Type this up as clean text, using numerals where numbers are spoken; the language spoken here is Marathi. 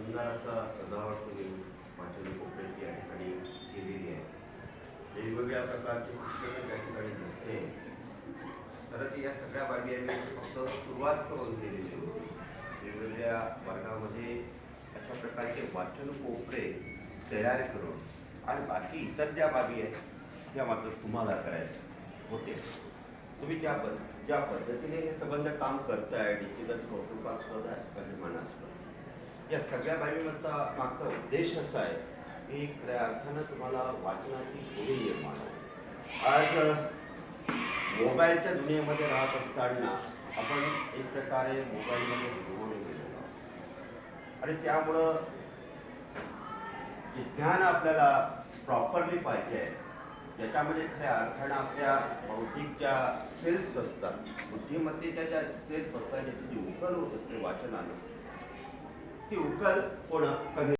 सुंदर असा सजावट तुम्ही वाचन कोपऱ्याची या ठिकाणी केलेली आहे. वेगवेगळ्या प्रकारची पुस्तकं त्या ठिकाणी दिसते. तर ती या सगळ्या बाबी आम्ही फक्त सुरुवात करून केलेली होती. वेगवेगळ्या वर्गामध्ये अशा प्रकारचे वाचन कोपरे तयार करून आणि बाकी इतर ज्या बाबी आहेत त्या मात्र तुम्हाला करायच्या होते. तुम्ही ज्या पद्धतीने हे संबंध काम करताय निश्चितच कौतुकास्पद आहे, अभिमानास्पद. या सगळ्या बाबींचा मागचा उद्देश असा आहे की खऱ्या अर्थानं तुम्हाला वाचनाची गोडी निर्माण होईल. आज मोबाईलच्या दुनियेमध्ये राहत असताना आपण एक प्रकारे मोबाईलमध्ये गुंतून गेलेलो आहोत आणि त्यामुळं जे ज्ञान आपल्याला प्रॉपरली पाहिजे आहे ज्याच्यामध्ये खऱ्या अर्थानं आपल्या बौद्धिक ज्या सेल्स असतात, बुद्धिमत्तेच्या ज्या सेल्स असतात, ज्याची जी उकल होत असते वाचनानं, ती उकल होणं कमी